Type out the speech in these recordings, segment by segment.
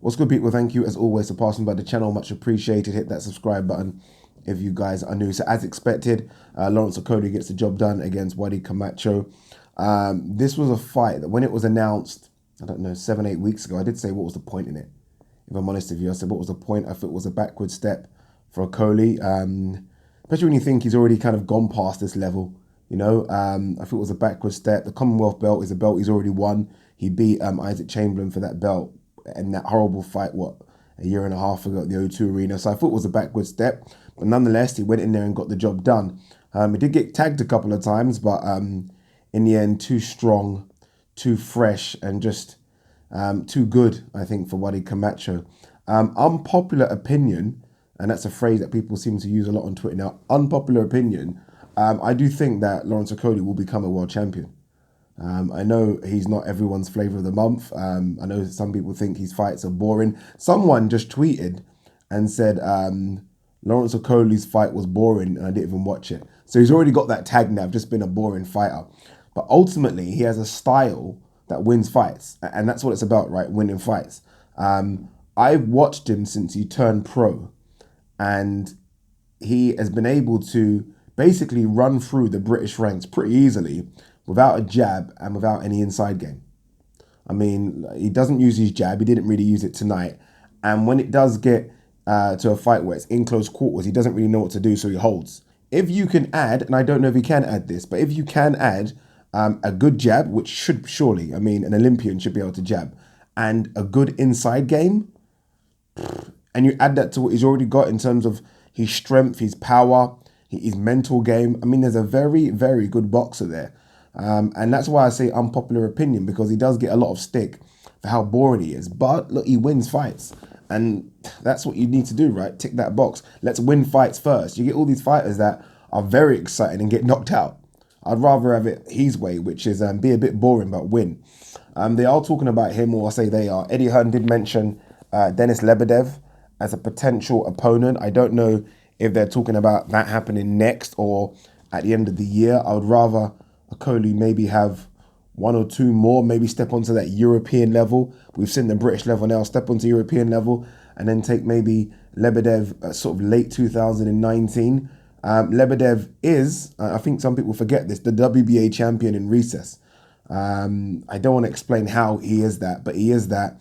What's good, people? Thank you as always for passing by the channel. Much appreciated. Hit that subscribe button if you guys are new. So as expected, Lawrence Okolie gets the job done against Wadi Camacho. This was a fight that when it was announced, I don't know, 7-8 weeks ago, I did say what was the point in it. If I'm honest with you, I said what was the point? I thought it was a backward step for Okolie, especially when you think he's already kind of gone past this level. You know, I thought it was a backward step. The Commonwealth belt is a belt he's already won. He beat Isaac Chamberlain for that belt in that horrible fight, a year and a half ago at the O2 Arena. So I thought it was a backward step. But nonetheless, he went in there and got the job done. He did get tagged a couple of times, but in the end, too strong, too fresh, and just too good, I think, for Wadi Camacho. Unpopular opinion, and that's a phrase that people seem to use a lot on Twitter now. Unpopular opinion, I do think that Lawrence Okolie will become a world champion. I know he's not everyone's flavour of the month. I know some people think his fights are boring. Someone just tweeted and said Lawrence Okolie's fight was boring and I didn't even watch it. So he's already got that tag now, I've just been a boring fighter. But ultimately, he has a style that wins fights. And that's what it's about, right? Winning fights. I've watched him since he turned pro. And he has been able to basically run through the British ranks pretty easily without a jab and without any inside game. I mean, he doesn't use his jab. He didn't really use it tonight. And when it does get to a fight where it's in close quarters, he doesn't really know what to do, so he holds. If you can add, and I don't know if he can add this, but if you can add a good jab, which should surely, I mean, an Olympian should be able to jab, and a good inside game, and you add that to what he's already got in terms of his strength, his power, his mental game. I mean, there's a very, very good boxer there. And that's why I say unpopular opinion, because he does get a lot of stick for how boring he is. But look, he wins fights. And that's what you need to do, right? Tick that box. Let's win fights first. You get all these fighters that are very exciting and get knocked out. I'd rather have it his way, which is be a bit boring but win. They are talking about him, or I say they are. Eddie Hearn did mention Denis Lebedev as a potential opponent. I don't know if they're talking about that happening next or at the end of the year. I would rather Okolie maybe have one or two more, maybe step onto that European level. We've seen the British level now, step onto European level, and then take maybe Lebedev sort of late 2019. Lebedev is, I think some people forget this, the WBA champion in recess. I don't want to explain how he is that, but he is that.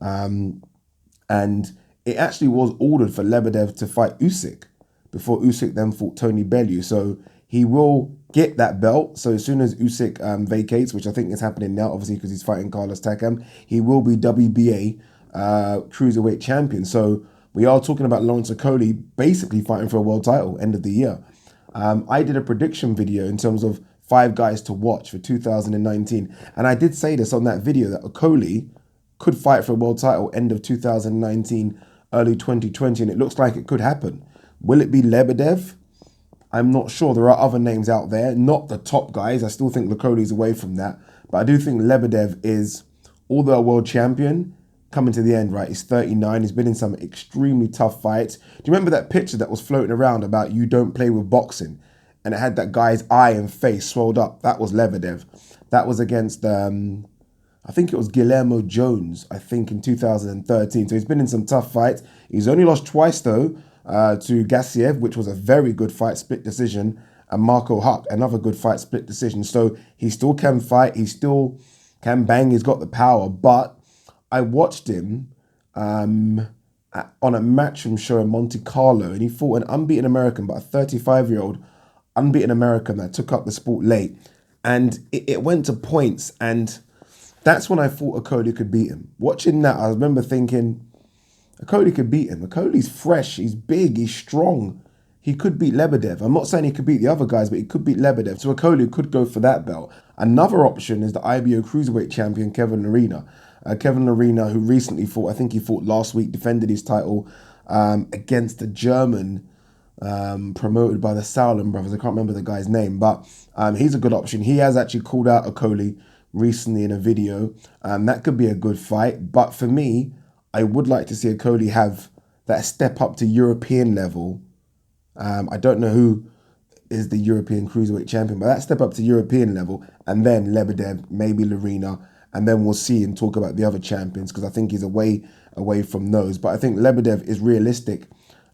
And it actually was ordered for Lebedev to fight Usyk before Usyk then fought Tony Bellew. So he will get that belt. So as soon as Usyk vacates, which I think is happening now, obviously because he's fighting Carlos Takam, he will be WBA cruiserweight champion. So we are talking about Lawrence Okolie basically fighting for a world title end of the year. I did a prediction video in terms of 5 guys to watch for 2019. And I did say this on that video that Okolie could fight for a world title end of 2019, early 2020. And it looks like it could happen. Will it be Lebedev? I'm not sure. There are other names out there, not the top guys. I still think Okolie's away from that. But I do think Lebedev is, although a world champion, coming to the end, right? He's 39. He's been in some extremely tough fights. Do you remember that picture that was floating around about you don't play with boxing? And it had that guy's eye and face swelled up. That was Lebedev. That was against, I think it was Guillermo Jones, I think in 2013. So he's been in some tough fights. He's only lost twice, though. To Gassiev, which was a very good fight, split decision, and Marco Huck, another good fight, split decision. So he still can fight, he still can bang, he's got the power. But I watched him on a Matchroom show in Monte Carlo, and he fought an unbeaten American, but a 35-year-old unbeaten American that took up the sport late. And it went to points, and that's when I thought Okolie could beat him. Watching that, I remember thinking, Okolie could beat him. Okolie's fresh, he's big, he's strong. He could beat Lebedev. I'm not saying he could beat the other guys, but he could beat Lebedev. So Okolie could go for that belt. Another option is the IBO Cruiserweight champion, Kevin Lerena. Kevin Lerena, who recently fought, I think he fought last week, defended his title against a German promoted by the Sauerland brothers. I can't remember the guy's name, but he's a good option. He has actually called out Okolie recently in a video. That could be a good fight. But for me, I would like to see Okolie have that step up to European level. I don't know who is the European Cruiserweight champion, but that step up to European level, and then Lebedev, maybe Lerena, and then we'll see and talk about the other champions, because I think he's away from those. But I think Lebedev is realistic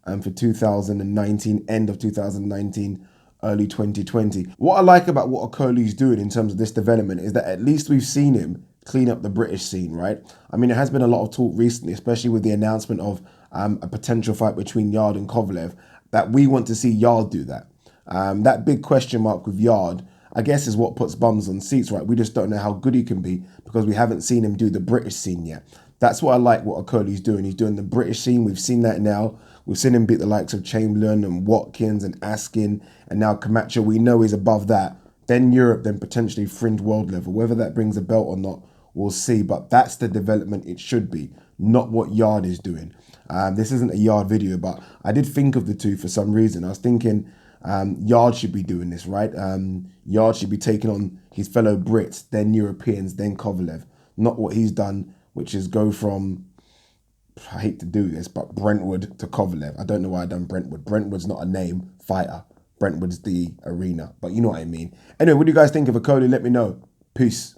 for 2019, end of 2019, early 2020. What I like about what Okolie's doing in terms of this development is that at least we've seen him clean up the British scene, right? I mean, there has been a lot of talk recently, especially with the announcement of a potential fight between Yard and Kovalev, that we want to see Yard do that. That big question mark with Yard, I guess, is what puts bums on seats, right? We just don't know how good he can be because we haven't seen him do the British scene yet. That's what I like what Okolie's doing. He's doing the British scene. We've seen that now. We've seen him beat the likes of Chamberlain and Watkins and Askin, and now Camacho. We know he's above that. Then Europe, then potentially fringe world level. Whether that brings a belt or not, we'll see. But that's the development it should be, not what Yard is doing. This isn't a Yard video, but I did think of the two for some reason. I was thinking Yard should be doing this, right? Yard should be taking on his fellow Brits, then Europeans, then Kovalev. Not what he's done, which is go from, I hate to do this, but Brentwood to Kovalev. I don't know why I done Brentwood. Brentwood's not a name, fighter. Brentwood's the arena, but you know what I mean. Anyway, what do you guys think of Okolie? Let me know. Peace.